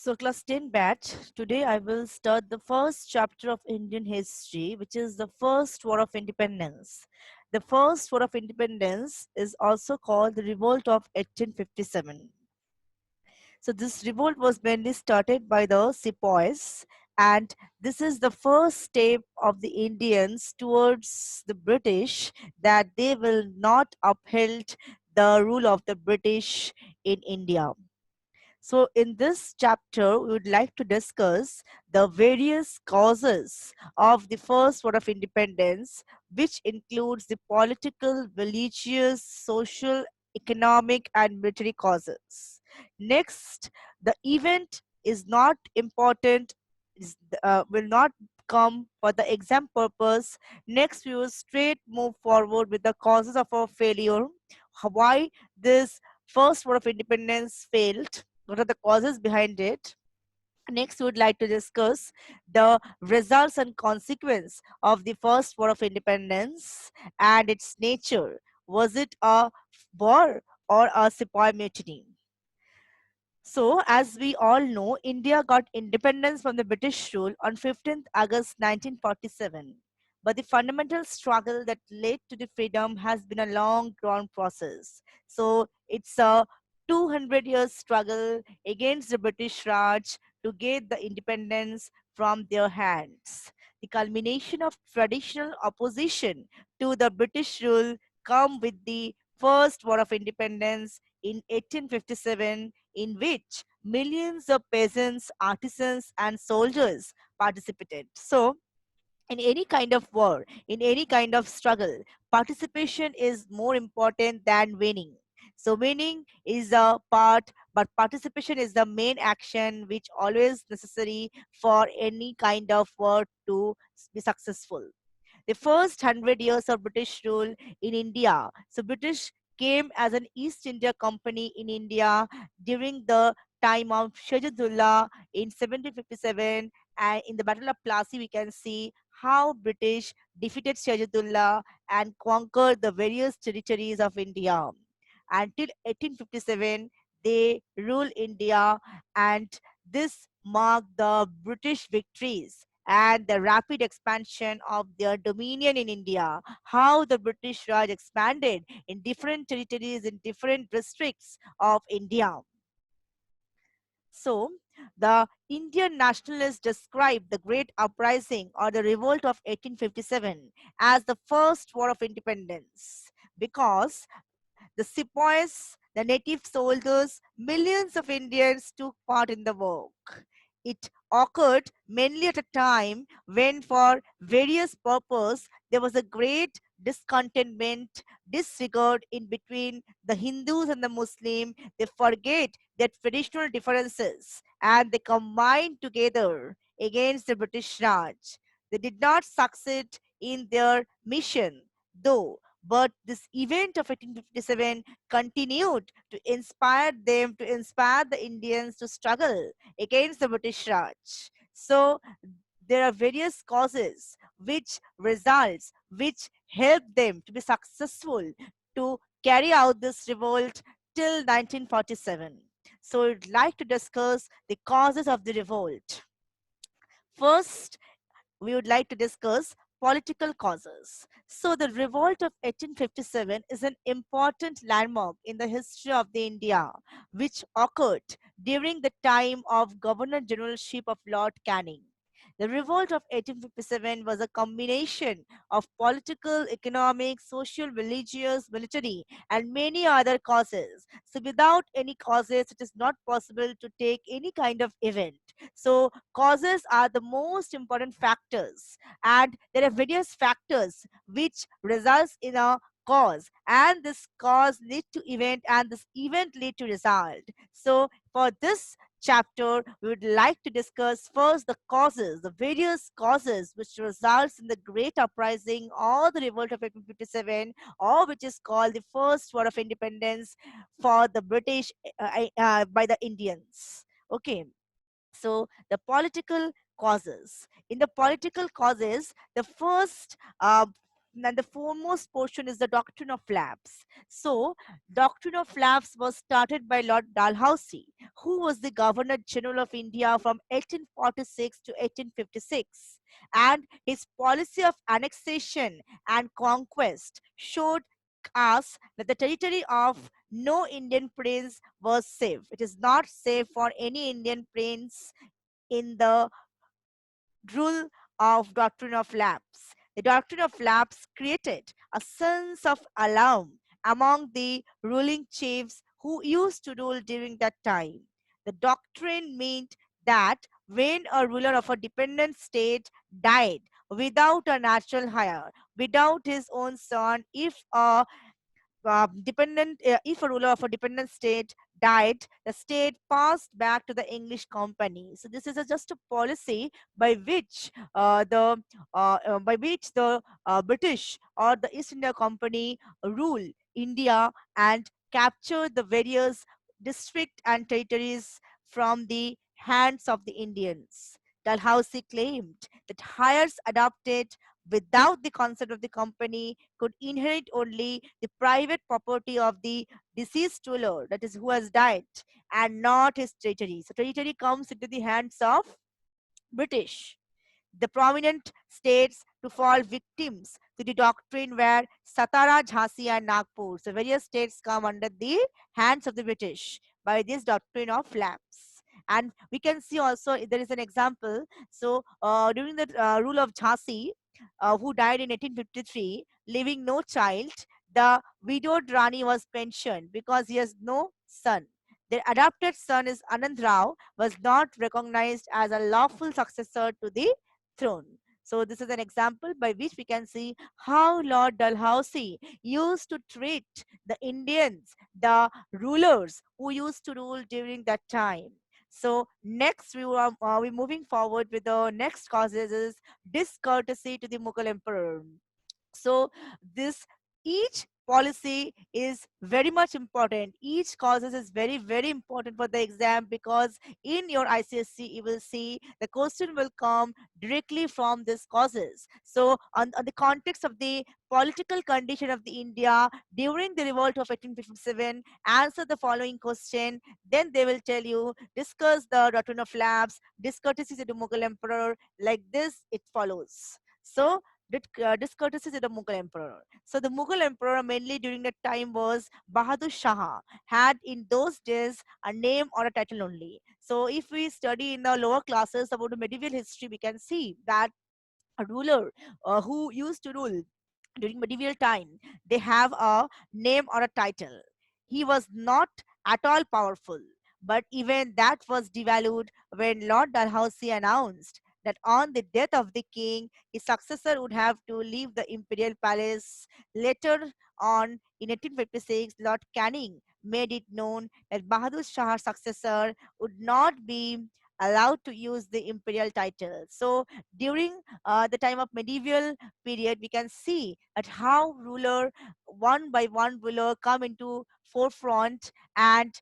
So class 10 batch, today I will start the first chapter of Indian history, which is the first war of independence. The first war of independence is also called the revolt of 1857. So this revolt was mainly started by the sepoys, and this is the first step of the Indians towards the British, that they will not uphold the rule of the British in India. So, in this chapter, we would like to discuss the various causes of the first war of independence, which includes the political, religious, social, economic, and military causes. Next, the event is not important, will not come for the exam purpose. Next, we will straight move forward with the causes of our failure, why this first war of independence failed, what are the causes behind it. Next, we would like to discuss the results and consequence of the first war of independence and its nature. Was it a war or a sepoy mutiny? So, as we all know, India got independence from the British rule on 15th August 1947. But the fundamental struggle that led to the freedom has been a long drawn process. So, it's a 200 years struggle against the British Raj to get the independence from their hands. The culmination of traditional opposition to the British rule come with the First War of Independence in 1857, in which millions of peasants, artisans, and soldiers participated. So, in any kind of war, in any kind of struggle, participation is more important than winning. So, winning is a part, but participation is the main action which always necessary for any kind of war to be successful. The first 100 years of British rule in India. So British came as an East India Company in India during the time of Shahjadullah in 1757, and in the Battle of Plassey we can see how British defeated Shahjadullah and conquered the various territories of India. Until 1857, they ruled India, and this marked the British victories and the rapid expansion of their dominion in India, how the British Raj expanded in different territories, in different districts of India. So, the Indian nationalists described the Great Uprising or the Revolt of 1857 as the first war of independence, because the sepoys, the native soldiers, millions of Indians took part in the work. It occurred mainly at a time when, for various purposes, there was a great discontentment, disregard in between the Hindus and the Muslim. They forget their traditional differences and they combined together against the British Raj. They did not succeed in their mission, though, but this event of 1857 continued to inspire them, to inspire the Indians to struggle against the British Raj. So there are various causes which results which help them to be successful to carry out this revolt till 1947. So I'd like to discuss the causes of the revolt. First, we would like to discuss political causes. So, the revolt of 1857 is an important landmark in the history of the India, which occurred during the time of Governor Generalship of Lord Canning. The revolt of 1857 was a combination of political, economic, social, religious, military, and many other causes. So, without any causes, it is not possible to take any kind of event. So, causes are the most important factors, and there are various factors which results in a cause, and this cause lead to event, and this event lead to result. So for this chapter we would like to discuss first the causes, the various causes which results in the great uprising or the revolt of 1857, or which is called the first war of independence for the British by the Indians. Okay, so the political causes. In the political causes, the first and the foremost portion is the doctrine of lapse. So, doctrine of lapse was started by Lord Dalhousie, who was the Governor General of India from 1846 to 1856, and his policy of annexation and conquest showed us that the territory of no Indian prince was safe. It is not safe for any Indian prince in the rule of doctrine of lapse. The doctrine of lapse created a sense of alarm among the ruling chiefs who used to rule during that time. The doctrine meant that when a ruler of a dependent state died without a natural heir, without his own son, if a ruler of a dependent state died, the state passed back to the English company. So this is just a policy by which the British or the East India Company rule India and capture the various district and territories from the hands of the Indians. Dalhousie claimed that heirs adopted without the consent of the company could inherit only the private property of the deceased ruler, that is, who has died, and not his territory. So, territory comes into the hands of British. The prominent states to fall victims to the doctrine were Satara, Jhansi, and Nagpur. So, various states come under the hands of the British by this doctrine of lapse. And we can see also there is an example. So, during the rule of Jhansi, who died in 1853, leaving no child, the widowed Rani was pensioned because he has no son. Their adopted son is Anand Rao was not recognized as a lawful successor to the throne. So this is an example by which we can see how Lord Dalhousie used to treat the Indians, the rulers who used to rule during that time. So next we moving forward with the next causes is discourtesy to the Mughal emperor. So this each policy is very much important. Each causes is very important for the exam, because in your ICSC you will see the question will come directly from these causes. So on the context of the political condition of the India during the revolt of 1857, answer the following question. Then they will tell you, discuss the doctrine of lapse, discourtesy to the Mughal emperor. Like this it follows. So discourtesy to the Mughal emperor. So the Mughal emperor mainly during that time was Bahadur Shah, had in those days a name or a title only. So if we study in the lower classes about the medieval history, we can see that a ruler who used to rule during medieval time, they have a name or a title. He was not at all powerful, but even that was devalued when Lord Dalhousie announced that on the death of the king, his successor would have to leave the imperial palace. Later on, in 1856, Lord Canning made it known that Bahadur Shah's successor would not be allowed to use the imperial title. So during the time of medieval period, we can see at how ruler one by one ruler come into forefront and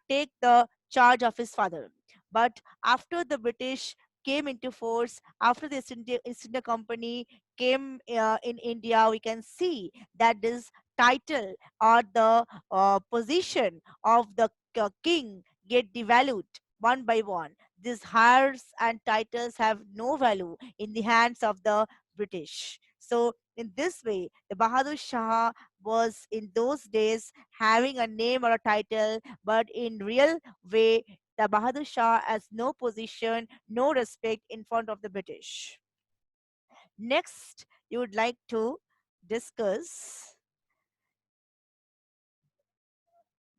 take the charge of his father. But after the British came into force, after the East India Company came in India, we can see that this title or the position of the king get devalued one by one. These hires and titles have no value in the hands of the British. So, in this way, the Bahadur Shah was in those days having a name or a title, but in real way, the Bahadur Shah has no position, no respect in front of the British. Next, you would like to discuss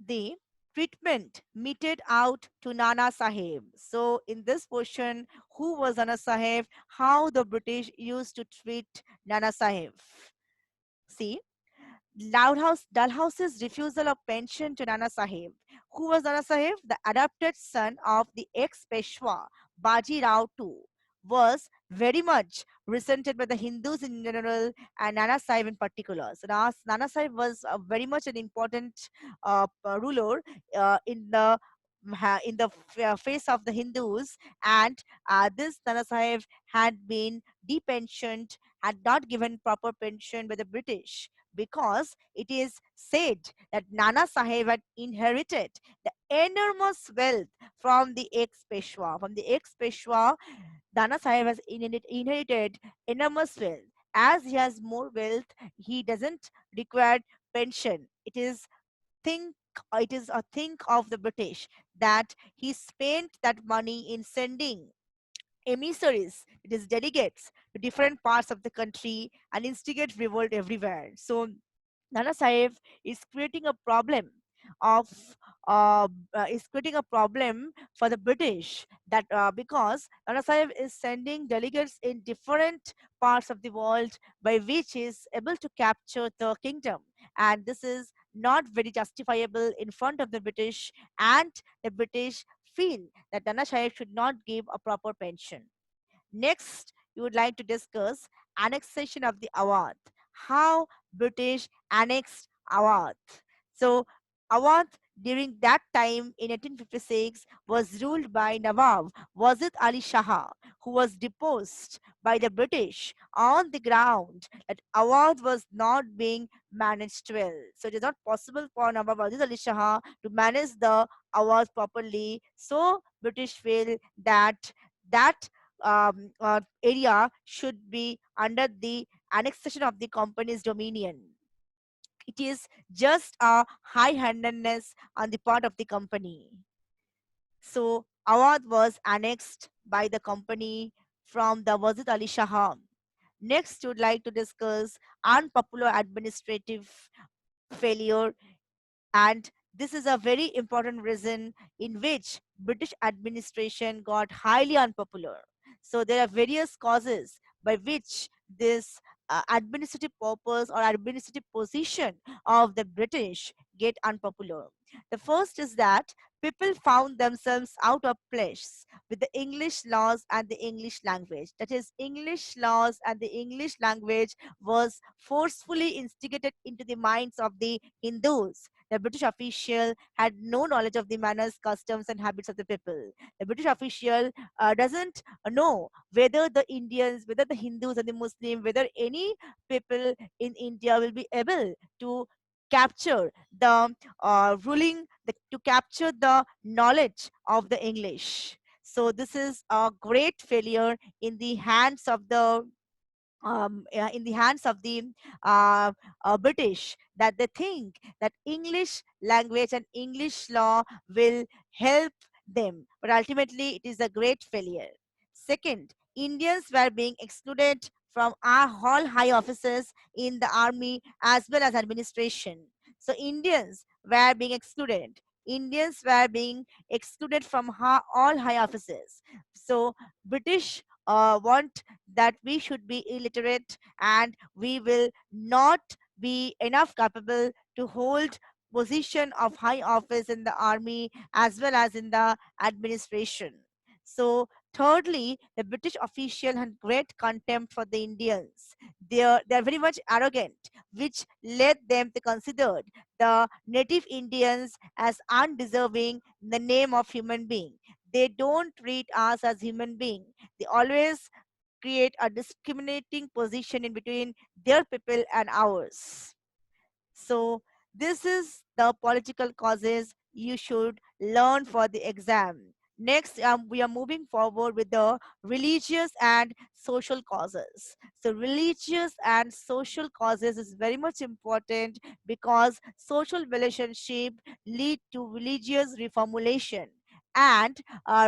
the treatment meted out to Nana Sahib. So, in this portion, who was Nana Sahib? How the British used to treat Nana Sahib? See, Dalhousie's refusal of pension to Nana Sahib. Who was Nana Sahib? The adopted son of the ex-Peshwa, Baji Rao II, was very much resented by the Hindus in general and Nana Sahib in particular. So Nana Sahib was very much an important ruler in the in the face of the Hindus, and this Nana Sahib had been depensioned, had not given proper pension by the British, because it is said that Nana Sahib had inherited the enormous wealth from the ex-Peshwa. From the ex-Peshwa, Nana Sahib has inherited enormous wealth. As he has more wealth, he doesn't require pension. Think it is a think of the British that he spent that money in sending emissaries, it is delegates to different parts of the country and instigate revolt everywhere. So Nana Sahib is creating a problem of is creating a problem for the British, that because Nana Sahib is sending delegates in different parts of the world, by which he is able to capture the kingdom, and this is not very justifiable in front of the British, and the British feel that Nana Sahib should not give a proper pension. Next, we would like to discuss annexation of the Awadh. How British annexed Awadh. So, Awadh during that time in 1856 was ruled by Nawab Wazid Ali Shah, who was deposed by the British on the ground that Awadh was not being managed well. So, it is not possible for Nawab Wazid Ali Shah to manage the Awadh properly. So, British feel that that area should be under the annexation of the company's dominion. It is just a high handedness on the part of the company. So, Awadh was annexed by the company from the Wazid Ali Shah. Next, we would like to discuss unpopular administrative failure, and this is a very important reason in which British administration got highly unpopular. So there are various causes by which this administrative purpose or administrative position of the British get unpopular. The first is that people found themselves out of place with the English laws and the English language. That is, English laws and the English language was forcefully instigated into the minds of the Hindus. The British official had no knowledge of the manners, customs, and habits of the people. The British official doesn't know whether the Indians, whether the Hindus and the Muslim, whether any people in India will be able to capture the to capture the knowledge of the English. So this is a great failure in the hands of the in the hands of the uh, British, that they think that English language and English law will help them, but ultimately it is a great failure. Second, Indians were being excluded from all high offices in the army as well as administration. So Indians were being excluded. Indians were being excluded from all high offices. So British want that we should be illiterate and we will not be enough capable to hold position of high office in the army as well as in the administration. So thirdly, the British official had great contempt for the Indians. They are very much arrogant, which led them to consider the native Indians as undeserving the name of human being. They don't treat us as human being. They always create a discriminating position in between their people and ours. So this is the political causes you should learn for the exam. Next, we are moving forward with the religious and social causes. So religious and social causes is very much important because social relationship lead to religious reformulation. And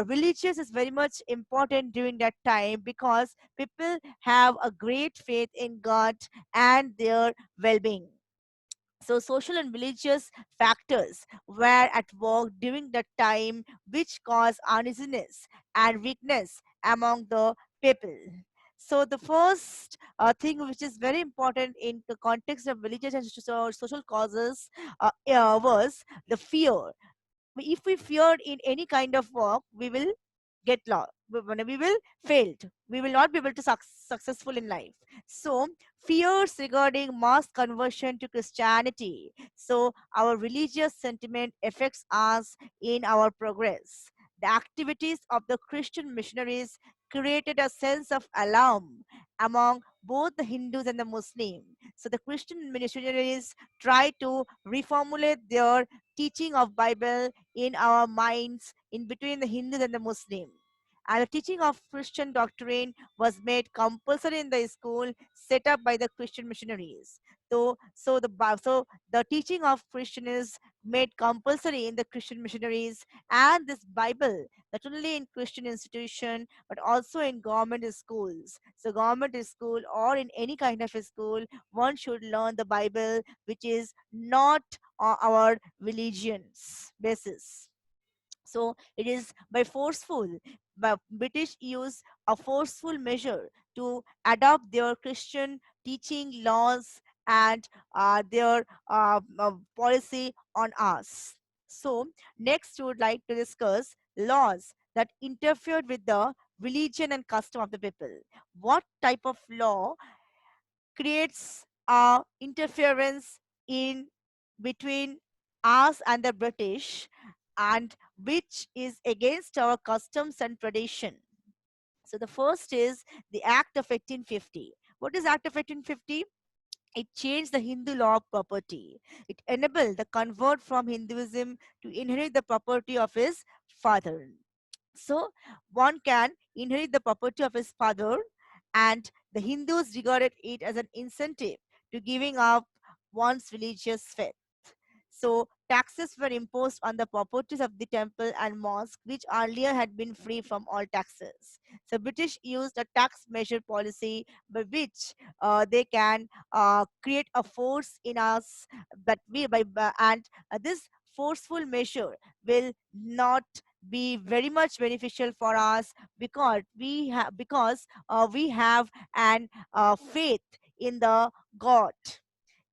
religious is very much important during that time because people have a great faith in God and their well-being. So social and religious factors were at work during that time, which caused uneasiness and weakness among the people. So the first thing which is very important in the context of religious and social causes was the fear. If we feared in any kind of work, we will get lost, we will failed, we will not be able to successful in life. So fears regarding mass conversion to Christianity, so our religious sentiment affects us in our progress. The activities of the Christian missionaries created a sense of alarm among both the Hindus and the Muslim. So the Christian missionaries try to reformulate their teaching of Bible in our minds in between the Hindus and the Muslim. And the teaching of Christian doctrine was made compulsory in the school set up by the Christian missionaries. So the teaching of Christian is made compulsory in the Christian missionaries, and this Bible not only in Christian institution but also in government schools. So government school or in any kind of a school, one should learn the Bible, which is not our religion's basis. So it is by forceful, but British use a forceful measure to adopt their Christian teaching laws and their policy on us. So next we would like to discuss laws that interfered with the religion and custom of the people. What type of law creates a interference in between us and the British, and which is against our customs and tradition? So the first is the Act of 1850. What is Act of 1850? It changed the Hindu law of property. It enabled the convert from Hinduism to inherit the property of his father. So one can inherit the property of his father, and the Hindus regarded it as an incentive to giving up one's religious faith. So taxes were imposed on the properties of the temple and mosque, which earlier had been free from all taxes. So British used a tax measure policy by which they can create a force in us, but we by and this forceful measure will not be very much beneficial for us, because we have an faith in the God.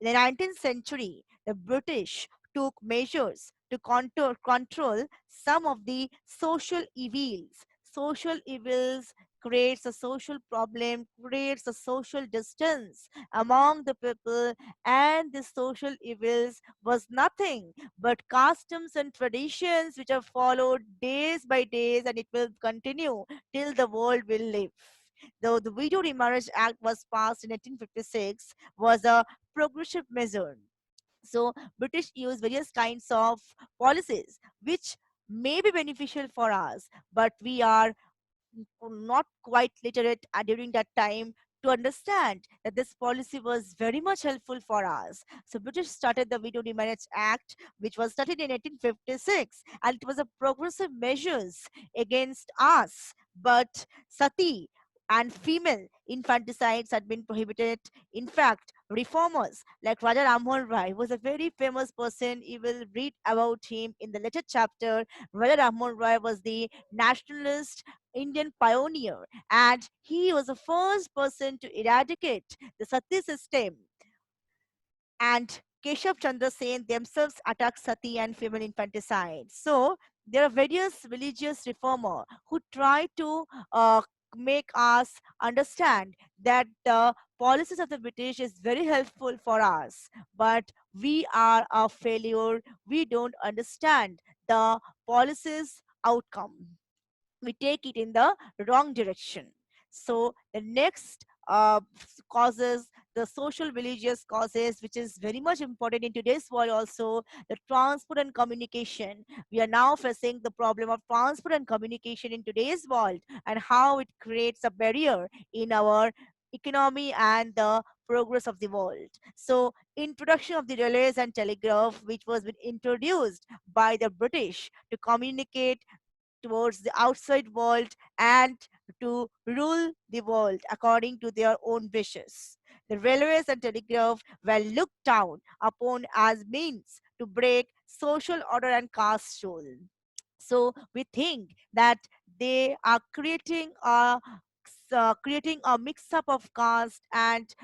In the 19th century, the British took measures to control some of the social evils. Social evils creates a social problem, creates a social distance among the people, and the social evils was nothing but customs and traditions which are followed days by days, and it will continue till the world will live. Though the Widow Remarriage Act was passed in 1856, was a progressive measure. So British use various kinds of policies which may be beneficial for us, but we are not quite literate during that time to understand that this policy was very much helpful for us. So British started the Widow Remarriage Act, which was started in 1856, and it was a progressive measures against us. But sati and female infanticides had been prohibited. In fact, reformers like Raja Rammohn Rai was a very famous person. You will read about him in the later chapter. Raja Rammohn Rai was the nationalist Indian pioneer, and he was the first person to eradicate the sati system. And Keshav Chandra Sen themselves attacked sati and female infanticide. So there are various religious reformer who try to make us understand that the policies of the British is very helpful for us, but we are a failure. We don't understand the policies outcome, we take it in the wrong direction. So the next causes, the social religious causes, which is very much important in today's world also, the transport and communication. We are now facing the problem of transport and communication in today's world, and how it creates a barrier in our economy and the progress of the world. So introduction of the railways and telegraph, which was been introduced by the British to communicate towards the outside world and to rule the world according to their own wishes. The railways and telegraph were looked down upon as means to break social order and caste rule. So we think that they are creating a creating a mix-up of caste and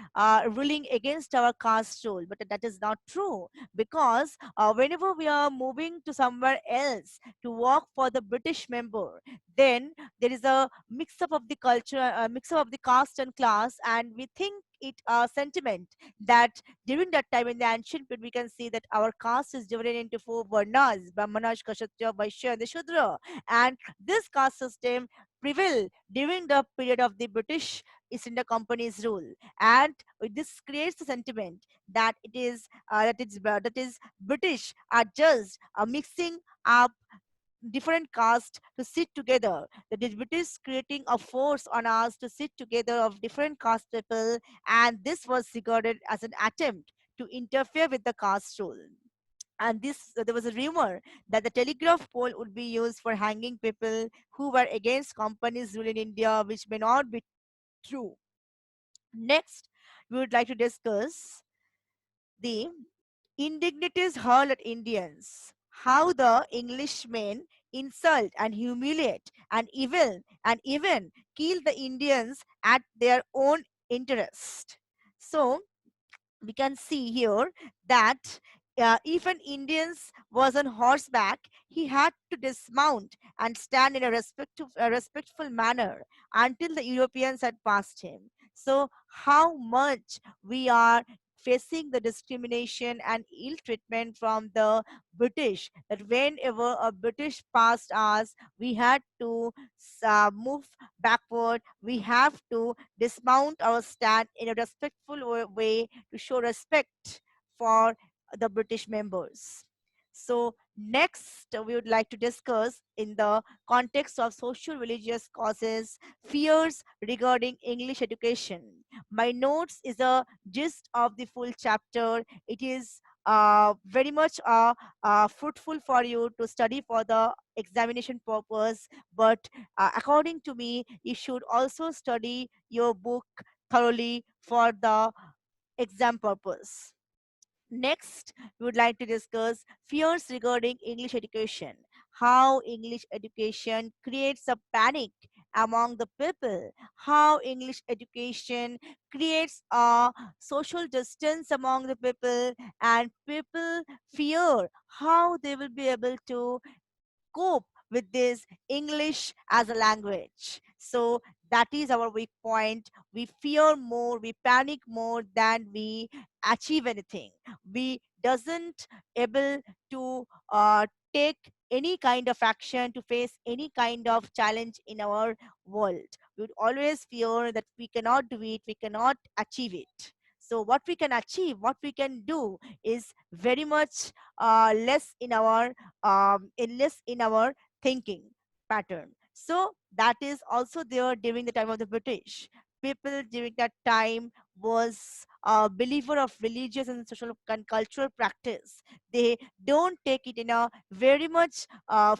ruling against our caste rule. But that is not true, because whenever we are moving to somewhere else to work for the British member, then there is a mix-up of the culture, a mix-up of the caste and class, and we think it a sentiment that during that time in the ancient period, we can see that our caste is divided into four varnas: Brahmana, Kshatriya, Vaishya, and the Shudra. And this caste system prevailed during the period of the British East India Company's rule. And this creates the sentiment that that is British are just mixing up different castes to sit together. The British creating a force on us to sit together of different caste people, and this was regarded as an attempt to interfere with the caste rule. And there was a rumor that the telegraph pole would be used for hanging people who were against companies rule in India, which may not be true. Next, we would like to discuss the indignities hurled at Indians, how the Englishmen insult and humiliate and even kill the Indians at their own interest. So we can see here that if an Indian was on horseback, he had to dismount and stand in a respectful manner until the Europeans had passed him. So, how much we are facing the discrimination and ill treatment from the British, that whenever a British passed us, we had to move backward, we have to dismount our stand in a respectful way to show respect for the British members. So, next, we would like to discuss in the context of social religious causes, fears regarding English education. My notes is a gist of the full chapter. It is very much fruitful for you to study for the examination purpose, but according to me, you should also study your book thoroughly for the exam purpose. Next, we would like to discuss fears regarding English education. How English education creates a panic among the people. How English education creates a social distance among the people, and people fear how they will be able to cope with this English as a language. So that is our weak point. We fear more, we panic more than we achieve anything. We doesn't able to take any kind of action to face any kind of challenge in our world. We would always fear that we cannot do it, we cannot achieve it. So what we can achieve, what we can do is very much less in our less in our thinking pattern. So that is also there during the time of the British. People during that time was a believer of religious and social and cultural practice. They don't take it in a very much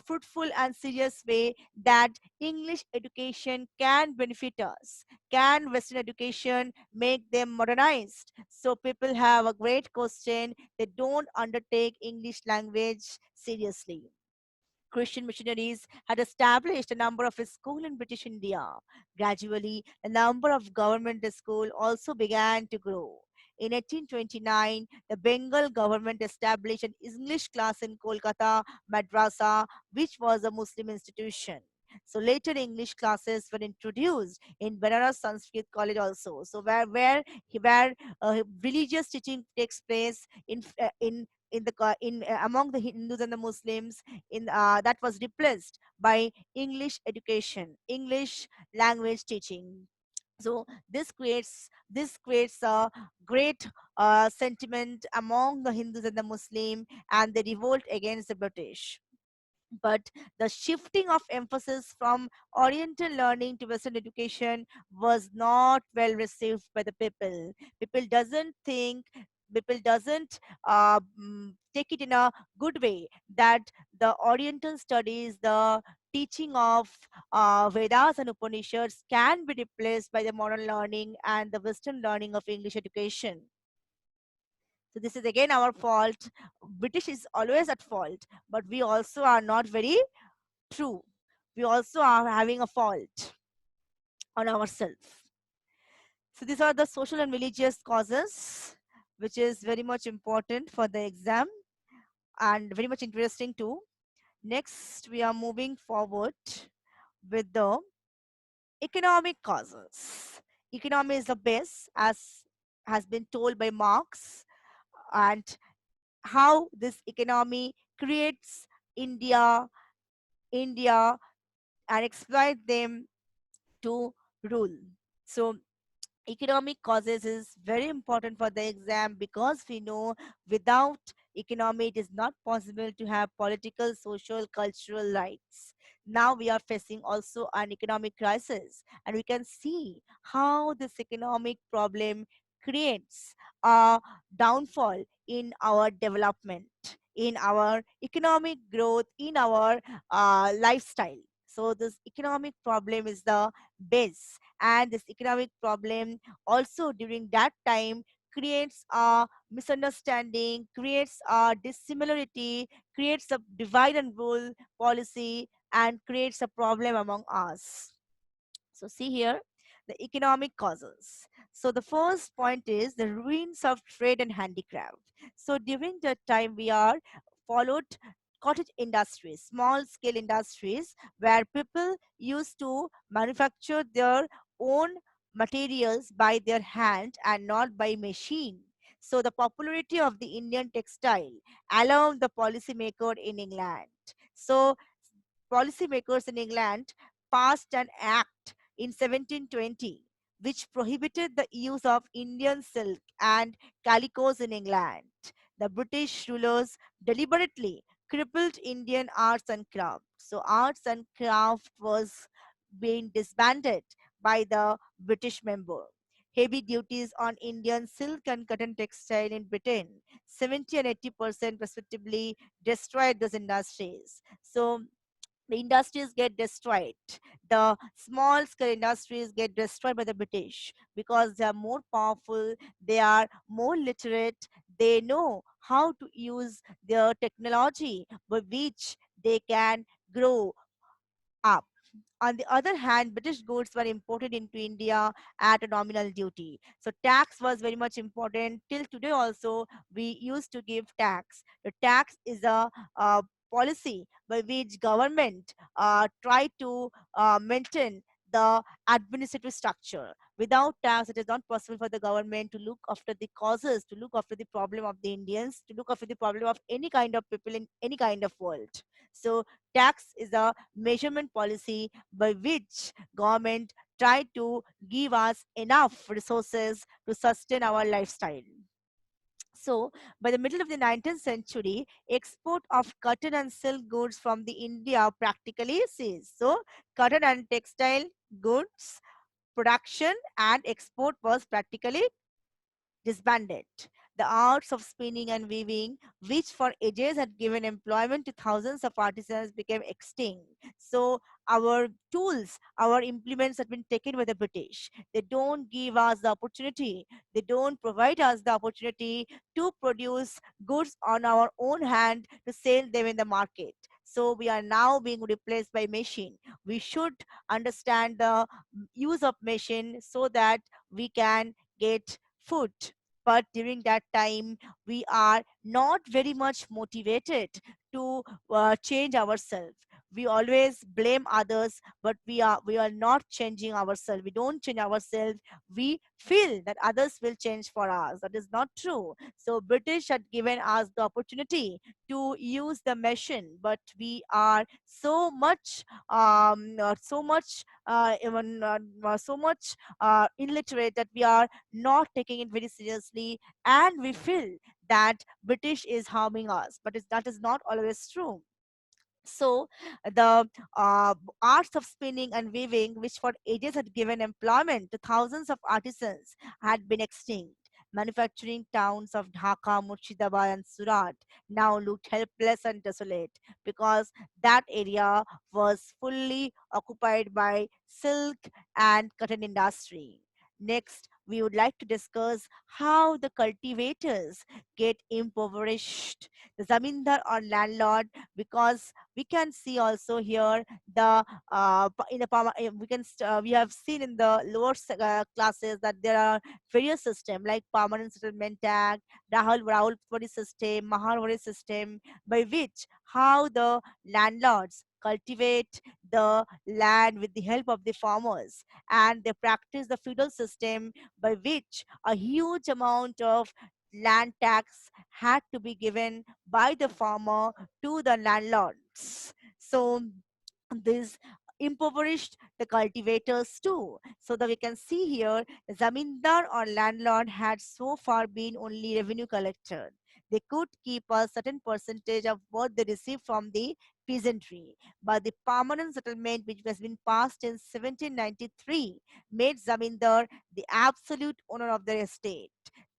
fruitful and serious way that English education can benefit us. Can Western education make them modernized? So people have a great question. They don't undertake English language seriously. Christian missionaries had established a number of schools in British India. Gradually, the number of government schools also began to grow. In 1829, the Bengal government established an English class in Kolkata, Madrasa, which was a Muslim institution. So later English classes were introduced in Banaras Sanskrit College also. So where religious teaching takes place in among the Hindus and the Muslims, in that was replaced by English education, English language teaching. So this creates a great sentiment among the Hindus and the Muslim, and they revolt against the British. But the shifting of emphasis from Oriental learning to Western education was not well received by the people. People doesn't take it in a good way that the Oriental studies, the teaching of Vedas and Upanishads can be replaced by the modern learning and the Western learning of English education. So this is again our fault. British is always at fault, but we also are not very true. We also are having a fault. on ourselves. So these are the social and religious causes, which is very much important for the exam and very much interesting too. Next, we are moving forward with the economic causes. Economy is the base, as has been told by Marx, and how this economy creates India, India, and exploit them to rule. So economic causes is very important for the exam because we know without economy it is not possible to have political, social, cultural rights. Now we are facing also an economic crisis, and we can see how this economic problem creates a downfall in our development, in our economic growth, in our lifestyle. So this economic problem is the base, and this economic problem also during that time creates a misunderstanding, creates a dissimilarity, creates a divide and rule policy, and creates a problem among us. So see here the economic causes. So the first point is the ruins of trade and handicraft. So during that time we are followed cottage industries, small scale industries where people used to manufacture their own materials by their hand and not by machine. So the popularity of the Indian textile alarmed the policymaker in England. So policymakers in England passed an act in 1720 which prohibited the use of Indian silk and calicos in England. The British rulers deliberately crippled Indian arts and craft. So arts and craft was being disbanded by the British member. Heavy duties on Indian silk and cotton textile in Britain, 70 and 80% respectively, destroyed those industries. So the industries get destroyed. The small scale industries get destroyed by the British because they are more powerful, they are more literate, they know how to use their technology by which they can grow up. On the other hand, British goods were imported into India at a nominal duty. So tax was very much important. Till today also, we used to give tax. The tax is a policy by which government try to maintain the administrative structure. Without tax, it is not possible for the government to look after the causes, to look after the problem of the Indians, to look after the problem of any kind of people in any kind of world. So tax is a measurement policy by which government try to give us enough resources to sustain our lifestyle. So, by the middle of the 19th century, export of cotton and silk goods from the India practically ceased. So, cotton and textile goods production and export was practically disbanded. The arts of spinning and weaving, which for ages had given employment to thousands of artisans, became extinct. So, our tools, our implements had been taken by the British. They don't give us the opportunity, they don't provide us the opportunity to produce goods on our own hand to sell them in the market. So, we are now being replaced by machine. We should understand the use of machine so that we can get food. But during that time we are not very much motivated to change ourselves. We always blame others, but we are not changing ourselves. We don't change ourselves. We feel that others will change for us. That is not true. So British had given us the opportunity to use the machine, but we are so much so much even so much illiterate that we are not taking it very seriously, and we feel that British is harming us, but that is not always true. So the arts of spinning and weaving, which for ages had given employment to thousands of artisans, had been extinct. Manufacturing towns of Dhaka, Murshidabad, and Surat now looked helpless and desolate because that area was fully occupied by silk and cotton industry. Next, we would like to discuss how the cultivators get impoverished, the zamindar or landlord, because we can see also here the in the we have seen in the lower classes that there are various systems like Permanent Settlement Act, Rahulpuri system, Maharwari system, by which how the landlords cultivate the land with the help of the farmers, and they practice the feudal system by which a huge amount of land tax had to be given by the farmer to the landlords. So this impoverished the cultivators too. So that we can see here, the zamindar or landlord had so far been only revenue collector. They could keep a certain percentage of what they received from the peasantry. But the permanent settlement, which has been passed in 1793, made zamindar the absolute owner of the estate.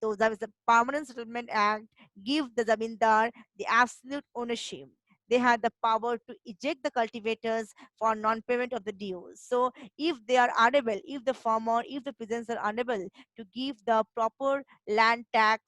So that is the Permanent Settlement Act give the zamindar the absolute ownership. They had the power to eject the cultivators for non-payment of the dues. So if they are unable, if the farmer, if the peasants are unable to give the proper land tax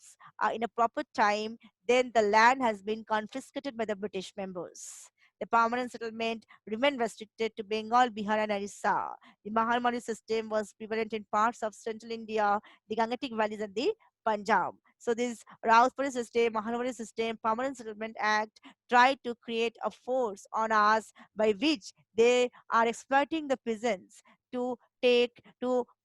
in a proper time, then the land has been confiscated by the British members. The permanent settlement remained restricted to Bengal, Bihar, and Orissa. The Maharmani system was prevalent in parts of central India, the Gangetic valleys, and the Punjab. So this Raospuri system, Maharmani system, Permanent Settlement Act tried to create a force on us by which they are exploiting the peasants to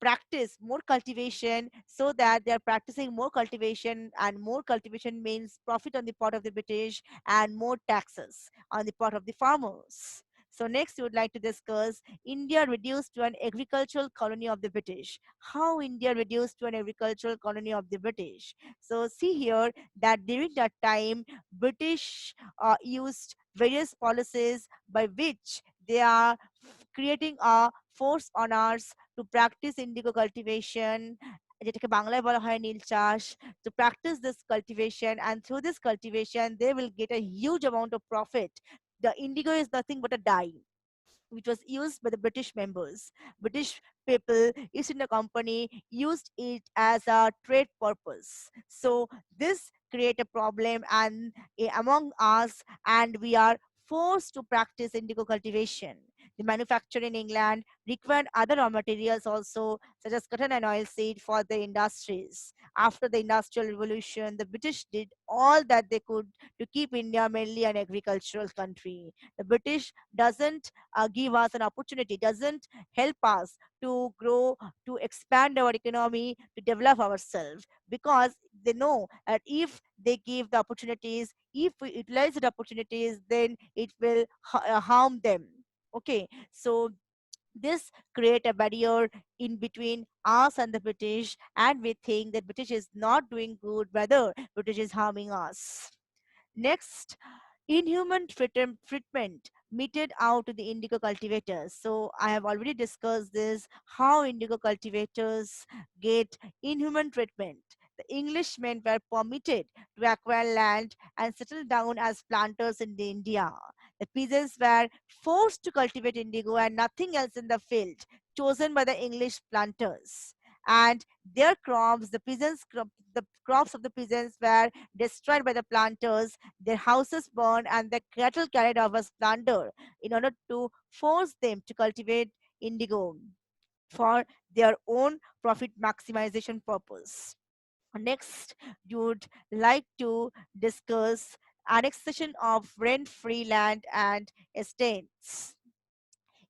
practice more cultivation, so that they are practicing more cultivation, and more cultivation means profit on the part of the British and more taxes on the part of the farmers. So next we would like to discuss India reduced to an agricultural colony of the British. How India reduced to an agricultural colony of the British. So see here that during that time British used various policies by which they are creating a force on us to practice indigo cultivation, যেটাকে বাংলায় বলা হয় নীল চাষ, to practice this cultivation, and through this cultivation they will get a huge amount of profit. The indigo is nothing but a dye which was used by the British members. British people, East India Company, used it as a trade purpose. So this create a problem and among us, and we are forced to practice indigo cultivation. The manufacture in England required other raw materials also, such as cotton and oilseed for the industries. After the Industrial Revolution, the British did all that they could to keep India mainly an agricultural country. The British doesn't give us an opportunity, doesn't help us to grow, to expand our economy, to develop ourselves, because they know that if they give the opportunities, if we utilize the opportunities, then it will harm them. Okay, so this create a barrier in between us and the British, and we think that British is not doing good, rather British is harming us. Next, inhuman treatment meted out to the indigo cultivators. So I have already discussed this, how indigo cultivators get inhuman treatment. The Englishmen were permitted to acquire land and settle down as planters in the India. The peasants were forced to cultivate indigo and nothing else in the field, chosen by the English planters. And their crops, the crops of the peasants were destroyed by the planters, their houses burned, and their cattle carried off as plunder in order to force them to cultivate indigo for their own profit maximization purpose. Next, you would like to discuss annexation of rent-free land and estates.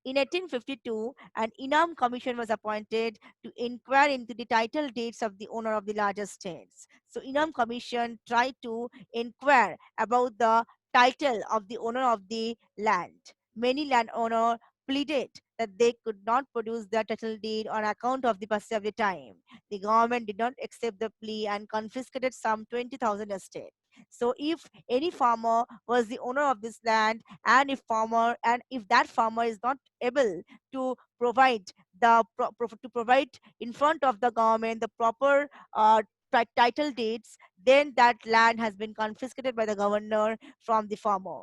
In 1852, an Inam Commission was appointed to inquire into the title deeds of the owner of the larger estates. So, Inam Commission tried to inquire about the title of the owner of the land. Many landowners pleaded that they could not produce their title deed on account of the passage of the time. The government did not accept the plea and confiscated some 20,000 estates. So, if any farmer was the owner of this land, and if that farmer is not able to provide to provide in front of the government the proper title deeds, then that land has been confiscated by the governor from the farmer.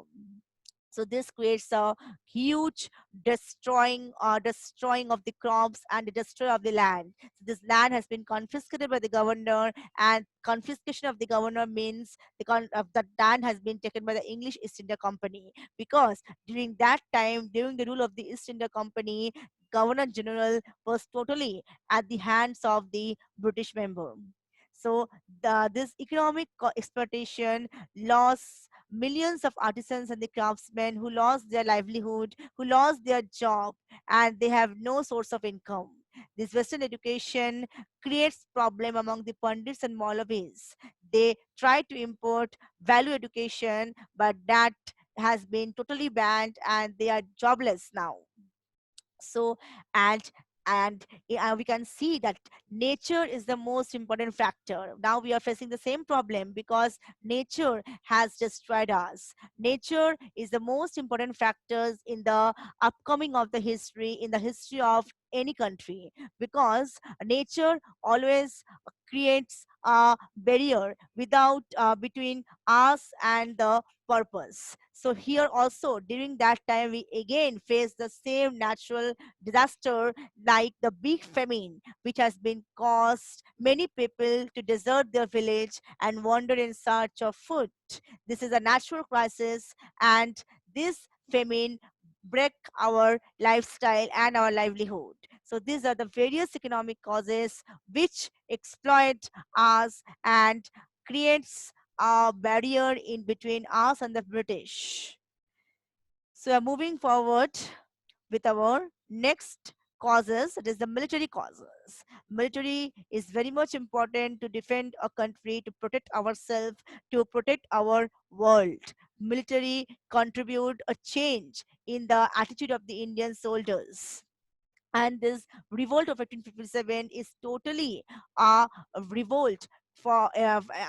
So this creates a huge destroying of the crops and the destroy of the land. So this land has been confiscated by the governor, and confiscation of the governor means the land has been taken by the English East India Company, because during that time, during the rule of the East India Company, Governor General was totally at the hands of the British member. So this economic exploitation lost millions of artisans and the craftsmen who lost their livelihood, who lost their job, and they have no source of income. This Western education creates problem among the Pandits and Maulavis. They try to import value education, but that has been totally banned and they are jobless now. So and we can see that nature is the most important factor. Now we are facing the same problem because nature has destroyed us. Nature is the most important factors in the upcoming of the history, in the history of any country, because nature always creates a barrier without between us and the purpose. So here also during that time we again face the same natural disaster like the big famine, which has been caused many people to desert their village and wander in search of food. This is a natural crisis, and this famine break our lifestyle and our livelihood. So these are the various economic causes which exploit us and creates a barrier in between us and the British. So we're moving forward with our next causes. It is the military causes. Military is very much important to defend a country, to protect ourselves, to protect our world. Military contribute a change in the attitude of the Indian soldiers. And this revolt of 1857 is totally a revolt for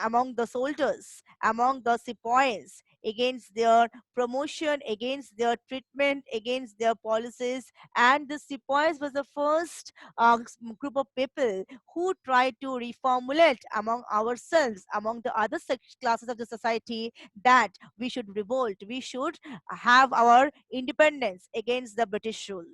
among the soldiers, among the sepoys, against their promotion, against their treatment, against their policies. And the sepoys was the first group of people who tried to reformulate among ourselves, among the other classes of the society, that we should revolt, we should have our independence against the British rule.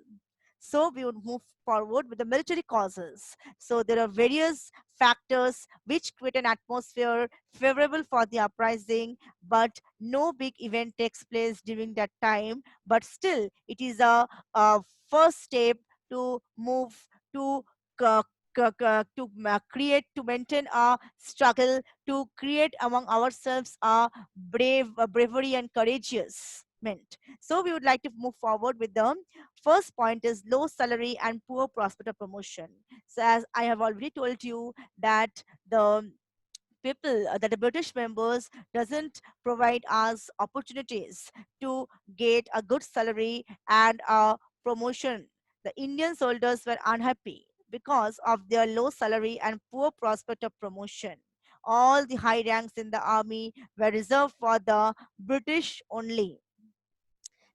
So we would move forward with the military causes. So there are various factors which create an atmosphere favorable for the uprising, but no big event takes place during that time. But still, it is a first step to move to uh, create, to maintain a struggle, to create among ourselves a bravery and courageous meant. So we would like to move forward with the first point is low salary and poor prospect of promotion. So as I have already told you that the people that the British members doesn't provide us opportunities to get a good salary and a promotion. The Indian soldiers were unhappy because of their low salary and poor prospect of promotion. All the high ranks in the army were reserved for the British only.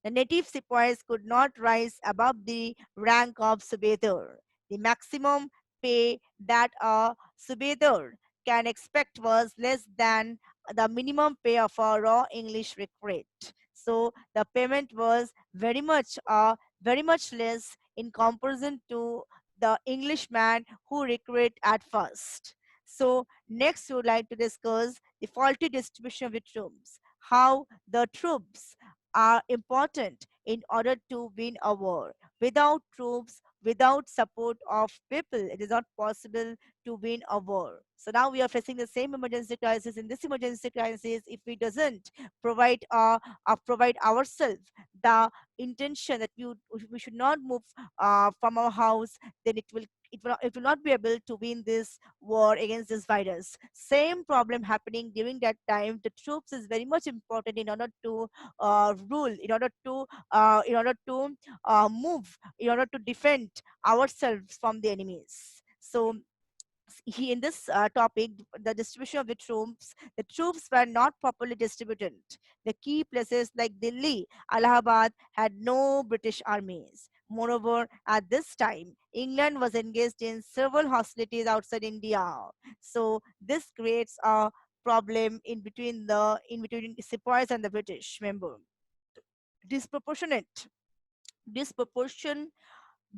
The native sepoys could not rise above the rank of subedar. The maximum pay that a subedar can expect was less than the minimum pay of a raw English recruit. So the payment was very much less in comparison to the Englishman who recruit at first. So next we would like to discuss the faulty distribution of the troops. How the troops are important in order to win a war. Without troops, without support of people, it is not possible to win a war. So now we are facing the same emergency crisis. In this emergency crisis, if we doesn't provide provide ourselves the intention that we should not move from our house, then it will not be able to win this war against this virus. Same problem happening during that time. The troops is very much important in order to rule, in order to move, in order to defend ourselves from the enemies. So he in this topic, the distribution of the troops were not properly distributed. The key places like Delhi, Allahabad had no British armies. Moreover, at this time, England was engaged in several hostilities outside India. So this creates a problem in between the sepoys and the British member. disproportionate disproportion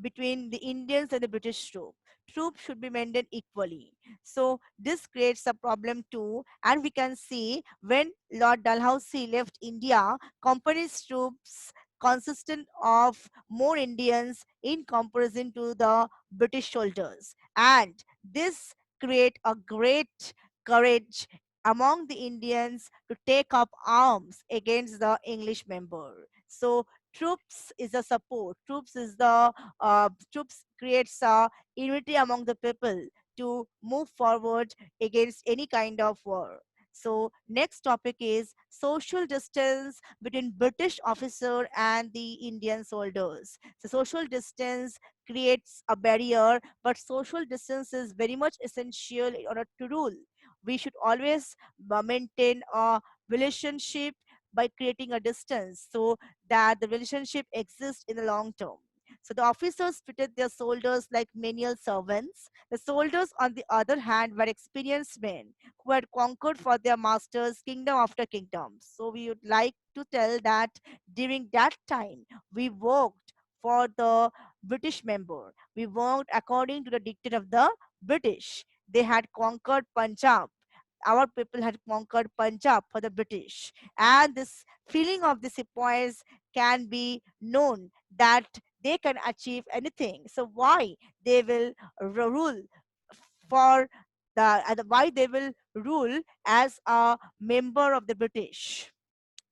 between the Indians and the British troop. Troops should be maintained equally. So this creates a problem too. And we can see when Lord Dalhousie left India, company's troops consistent of more Indians in comparison to the British soldiers. And this create a great courage among the Indians to take up arms against the English member. So troops is a support. Troops creates a unity among the people to move forward against any kind of war. So next topic is social distance between British officer and the Indian soldiers. So social distance creates a barrier, but social distance is very much essential in order to rule. We should always maintain a relationship by creating a distance so that the relationship exists in the long term. So the officers treated their soldiers like menial servants. The soldiers, on the other hand, were experienced men who had conquered for their masters kingdom after kingdom. So we would like to tell that during that time, we worked for the British member. We worked according to the dictate of the British. They had conquered Punjab. Our people had conquered Punjab for the British. And this feeling of the sepoys can be known that they can achieve anything. So why they will rule for why they will rule as a member of the British?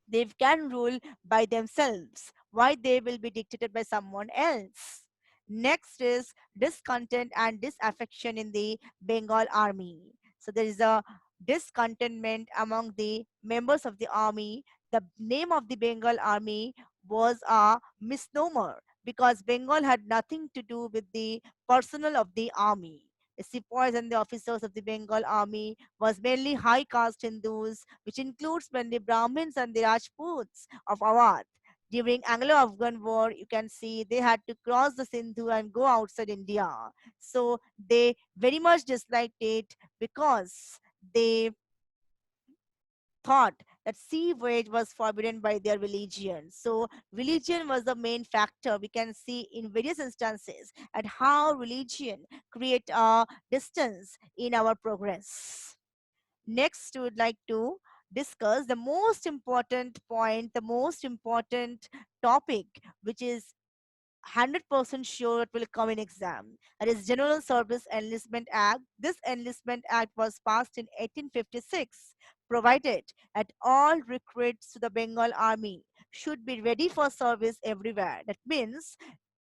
They can rule by themselves. Why they will be dictated by someone else? Next is discontent and disaffection in the Bengal army. So there is a discontentment among the members of the army. The name of the Bengal army was a misnomer because Bengal had nothing to do with the personnel of the army. The sepoys and the officers of the Bengal army was mainly high caste Hindus, which includes mainly Brahmins and the Rajputs of Awadh. During Anglo-Afghan war, you can see they had to cross the Sindhu and go outside India. So they very much disliked it because they thought that sea voyage was forbidden by their religion. So religion was the main factor. We can see in various instances at how religion create a distance in our progress. Next, we would like to discuss the most important point, the most important topic, which is 100% sure it will come in exam. That is General Service Enlistment Act. This Enlistment Act was passed in 1856, provided that all recruits to the Bengal Army should be ready for service everywhere. That means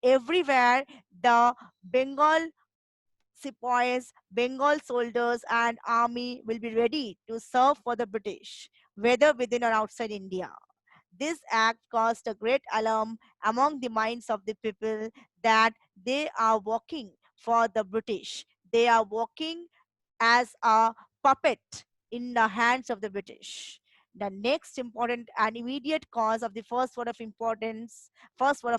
everywhere the Bengal sepoys, Bengal soldiers, and army will be ready to serve for the British, whether within or outside India. This act caused a great alarm among the minds of the people that they are working for the British. They are working as a puppet in the hands of the British. The next important and immediate cause of the first war of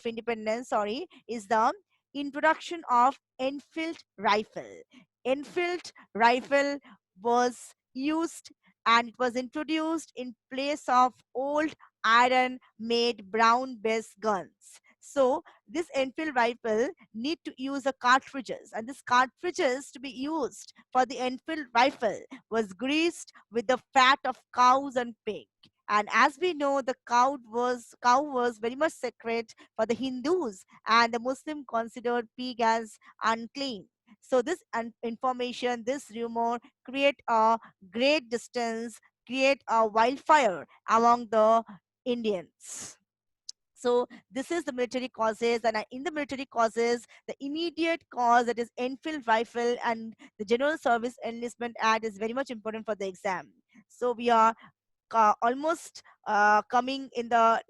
independence, sorry, is the introduction of Enfield rifle. Enfield rifle was used and it was introduced in place of old iron made brown base guns. So this Enfield rifle need to use a cartridges, and this cartridges to be used for the Enfield rifle was greased with the fat of cows and pig. And as we know, the cow was very much sacred for the Hindus, and the Muslim considered pig as unclean. So this information, this rumor, create a great distance, create a wildfire among the Indians. So this is the military causes, and in the military causes, the immediate cause, that is Enfield rifle and the General Service Enlistment Act, is very much important for the exam. So we are almost coming in the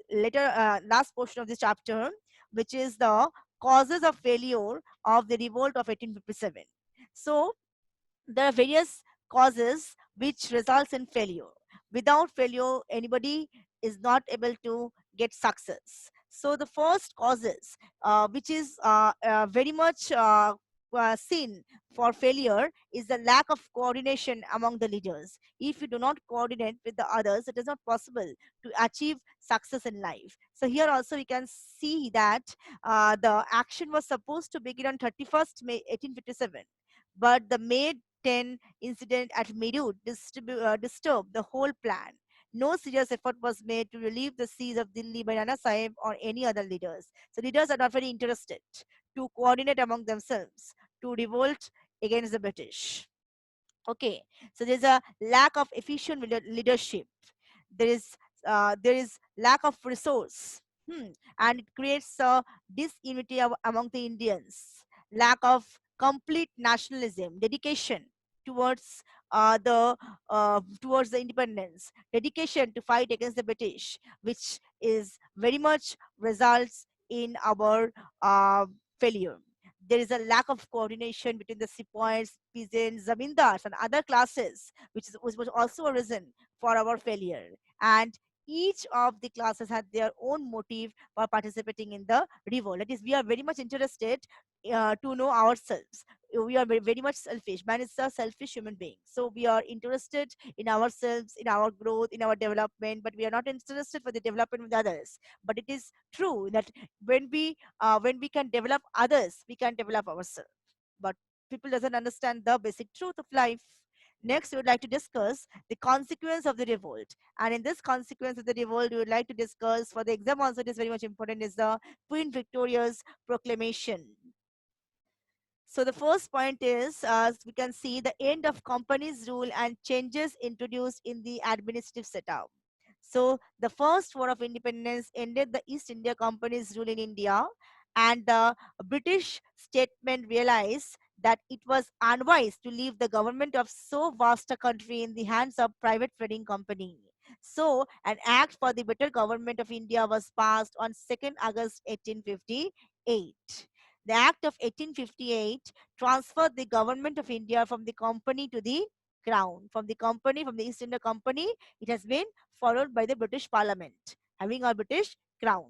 last portion of this chapter, which is the causes of failure of the revolt of 1857. So there are various causes which results in failure. Without failure, anybody is not able to get success. So the first causes, which is very much seen for failure is the lack of coordination among the leaders. If you do not coordinate with the others, it is not possible to achieve success in life. So here also we can see that the action was supposed to begin on 31st May 1857, but the May 10 incident at Meerut disturbed the whole plan. No serious effort was made to relieve the siege of Delhi by Nana Sahib or any other leaders. So leaders are not very interested to coordinate among themselves to revolt against the British. Okay, so there's a lack of efficient leadership. There is lack of resource, and it creates a disunity among the Indians. Lack of complete nationalism, dedication towards towards the independence, dedication to fight against the British, which is very much results in our failure. There is a lack of coordination between the sepoys, peasants, zamindars, and other classes, which was also a reason for our failure. And each of the classes had their own motive for participating in the revolt. That is, we are very much interested to know ourselves. We are very much selfish. Man is a selfish human being. So we are interested in ourselves, in our growth, in our development, but we are not interested for the development of the others. But it is true that when we can develop others, we can develop ourselves. But people doesn't understand the basic truth of life. Next, we would like to discuss the consequence of the revolt. And in this consequence of the revolt, we would like to discuss, for the exam also it is very much important, is the Queen Victoria's proclamation. So the first point is, as we can see, the end of company's rule and changes introduced in the administrative setup. So the first war of independence ended the East India Company's rule in India, and the British statement realized that it was unwise to leave the government of so vast a country in the hands of private trading company. So an act for the better government of India was passed on 2nd August 1858. The Act of 1858 transferred the government of India from the company to the crown. From the East India Company, it has been followed by the British Parliament, having a British crown.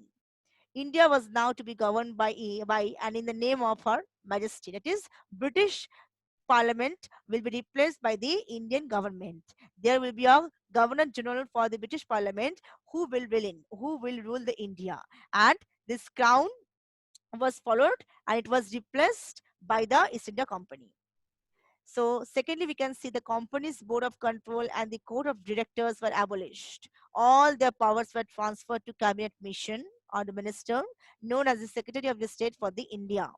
India was now to be governed by and in the name of Her Majesty. That is, British Parliament will be replaced by the Indian government. There will be a Governor General for the British Parliament who will rule the India, and this crown was followed and it was replaced by the East India Company. So, secondly, we can see the company's board of control and the court of directors were abolished. All their powers were transferred to cabinet mission or the minister, known as the Secretary of the State for the India.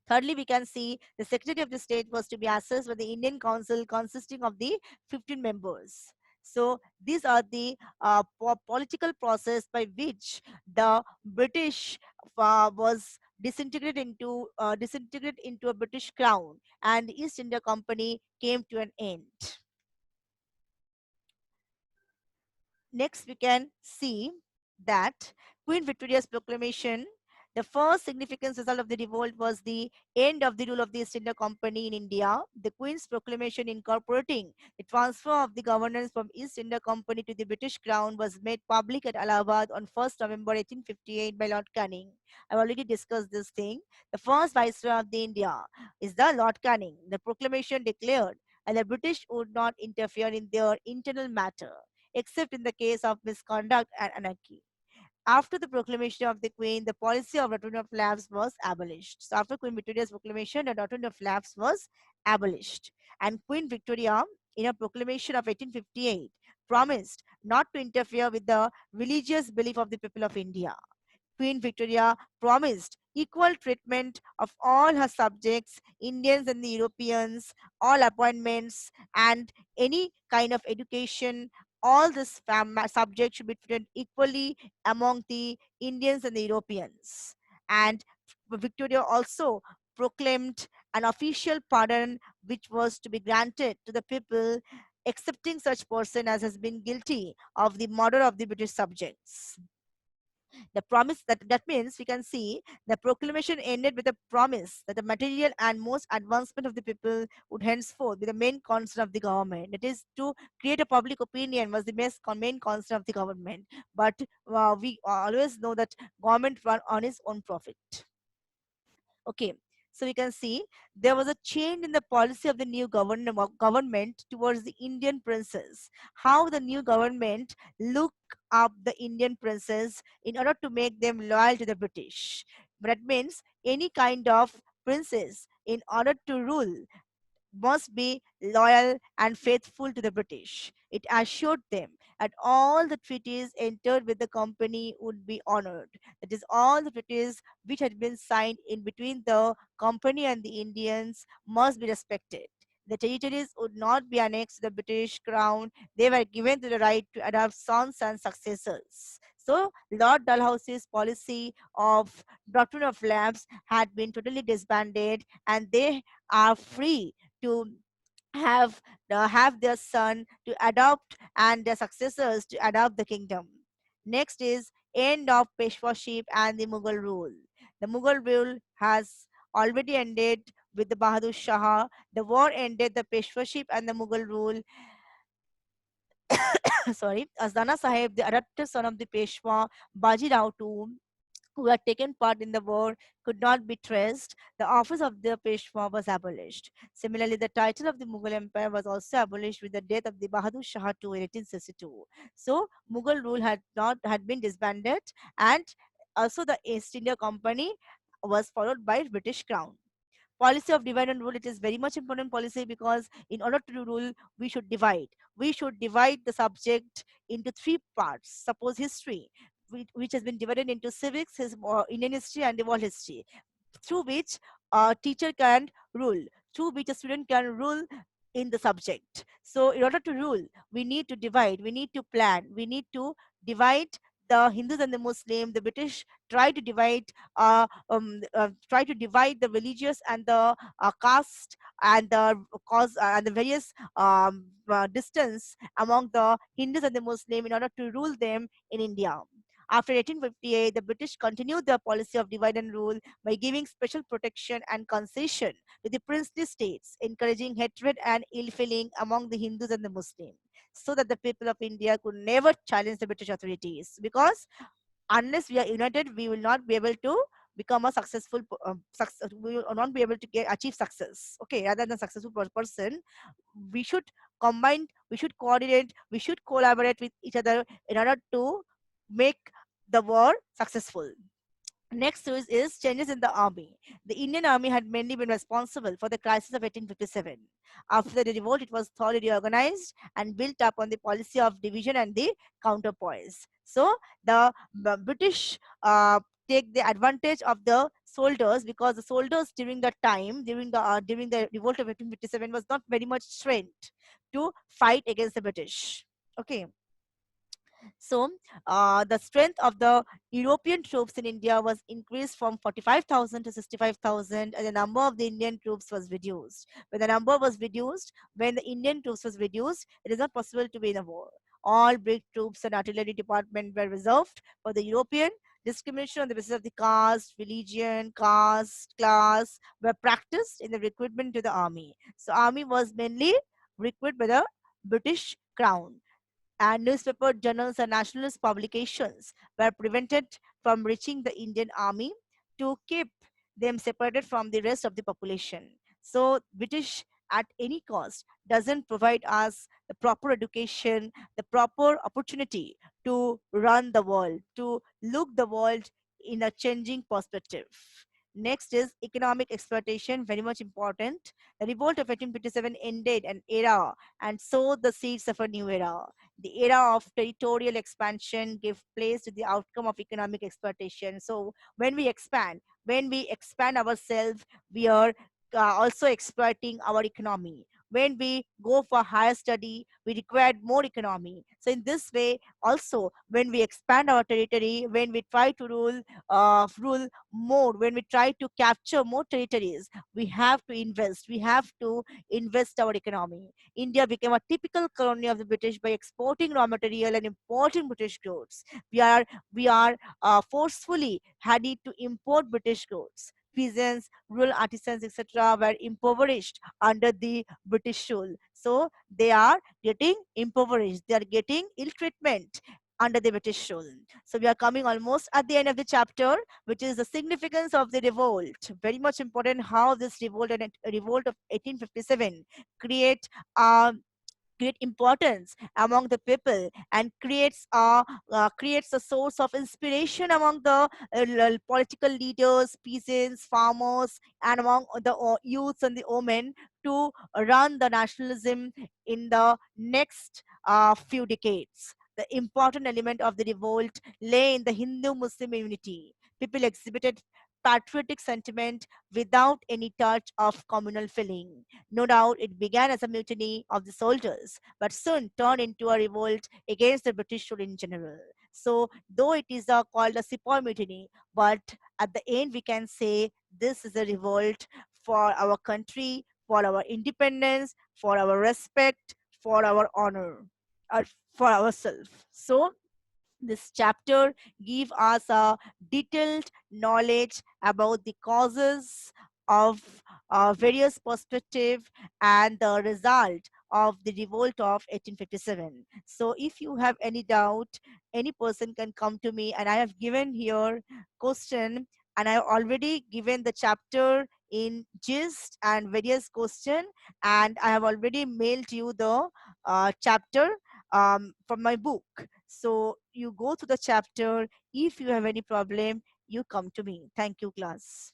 Thirdly, we can see the Secretary of the State was to be assessed by the Indian Council consisting of the 15 members. So these are the political process by which the British was disintegrated into a British crown, and the East India Company came to an end. Next, we can see that Queen Victoria's proclamation, the first significant result of the revolt was the end of the rule of the East India Company in India. The Queen's proclamation incorporating the transfer of the governance from East India Company to the British Crown was made public at Allahabad on 1st November 1858 by Lord Canning. I've already discussed this thing. The first Viceroy of the India is the Lord Canning. The proclamation declared and the British would not interfere in their internal matter except in the case of misconduct and anarchy. After the proclamation of the Queen, the policy of doctrine of lapse was abolished. So after Queen Victoria's proclamation, the doctrine of lapse was abolished. And Queen Victoria, in a proclamation of 1858, promised not to interfere with the religious belief of the people of India. Queen Victoria promised equal treatment of all her subjects, Indians and the Europeans, all appointments, and any kind of education. All this subject should be treated equally among the Indians and the Europeans. And Victoria also proclaimed an official pardon which was to be granted to the people accepting such person as has been guilty of the murder of the British subjects. The promise that means we can see the proclamation ended with a promise that the material and most advancement of the people would henceforth be the main concern of the government. That is, to create a public opinion was the main concern of the government. But we always know that government run on its own profit. Okay. So we can see there was a change in the policy of the new government towards the Indian princes. How the new government look up the Indian princes in order to make them loyal to the British. That means any kind of princes in order to rule must be loyal and faithful to the British. It assured them that all the treaties entered with the company would be honored. That is, all the treaties which had been signed in between the company and the Indians must be respected. The territories would not be annexed to the British crown. They were given to the right to adopt sons and successors. So, Lord Dalhousie's policy of doctrine of lapse had been totally disbanded, and they are free to have their son to adopt and their successors to adopt the kingdom. Next is end of Peshwaship and the Mughal rule. The Mughal rule has already ended with the Bahadur Shah. The war ended the Peshwaship and the Mughal rule. Sorry, as Nana Sahib, the adopted son of the Peshwa, Baji Rao too, who had taken part in the war, could not be traced. The office of the Peshwa was abolished. Similarly, the title of the Mughal Empire was also abolished with the death of the Bahadur Shah II in 1862. So, Mughal rule had been disbanded, and also the East India Company was followed by British Crown. Policy of divide and rule, it is very much important policy, because in order to rule we should divide the subject into three parts. Suppose history, which has been divided into civics, Indian history and the world history, through which a teacher can rule, through which a student can rule in the subject. So in order to rule, we need to divide, we need to plan, we need to divide the Hindus and the Muslim. The British try to divide the religious and the caste and the cause and the various distance among the Hindus and the Muslim in order to rule them in India. After 1858, the British continued their policy of divide and rule by giving special protection and concession to the princely states, encouraging hatred and ill feeling among the Hindus and the Muslims, so that the people of India could never challenge the British authorities. Because unless we are united, we will not be able to become a successful we will not be able to achieve success. Okay, rather than successful person, we should combine, we should coordinate, we should collaborate with each other in order to make the war successful. Next is changes in the army. The Indian army had mainly been responsible for the crisis of 1857. After the revolt, it was thoroughly reorganized and built up on the policy of division and the counterpoise. So the British take the advantage of the soldiers, because the soldiers during that time, during the revolt of 1857, was not very much trained to fight against the British. Okay, so, the strength of the European troops in India was increased from 45,000 to 65,000, and the number of the Indian troops was reduced. When the Indian troops was reduced, it is not possible to win a war. All big troops and artillery department were reserved for the European. Discrimination on the basis of the caste, religion, caste, class were practiced in the recruitment to the army. So, army was mainly recruited by the British Crown, and newspaper journals and nationalist publications were prevented from reaching the Indian army to keep them separated from the rest of the population. So British at any cost doesn't provide us the proper education, the proper opportunity to run the world, to look the world in a changing perspective. Next is economic exploitation, very much important. The revolt of 1857 ended an era and sowed the seeds of a new era. The era of territorial expansion gave place to the outcome of economic exploitation. So when we expand ourselves, we are also exploiting our economy. When we go for higher study, we require more economy. So in this way, also when we expand our territory, when we try to rule more, when we try to capture more territories, we have to invest. We have to invest our economy. India became a typical colony of the British by exporting raw material and importing British goods. We are forcefully had it to import British goods. Peasants, rural artisans, etc., were impoverished under the British rule. So they are getting impoverished. They are getting ill treatment. under the British rule. So we are coming almost at the end of the chapter, which is the significance of the revolt. Very much important how this revolt and revolt of 1857 create great importance among the people and creates a source of inspiration among the political leaders, peasants, farmers, and among the youths and the women to run the nationalism in the next few decades. The important element of the revolt lay in the Hindu Muslim unity. People exhibited patriotic sentiment without any touch of communal feeling. No doubt it began as a mutiny of the soldiers, but soon turned into a revolt against the British rule in general. So, though it is called a Sepoy mutiny, but at the end we can say this is a revolt for our country, for our independence, for our respect, for our honor, or for ourselves. So, this chapter give us a detailed knowledge about the causes of various perspective and the result of the revolt of 1857. So if you have any doubt, any person can come to me, and I have given here question, and I have already given the chapter in gist and various question, and I have already mailed you the chapter from my book. So you go to the chapter. If you have any problem, you come to me. Thank you, class.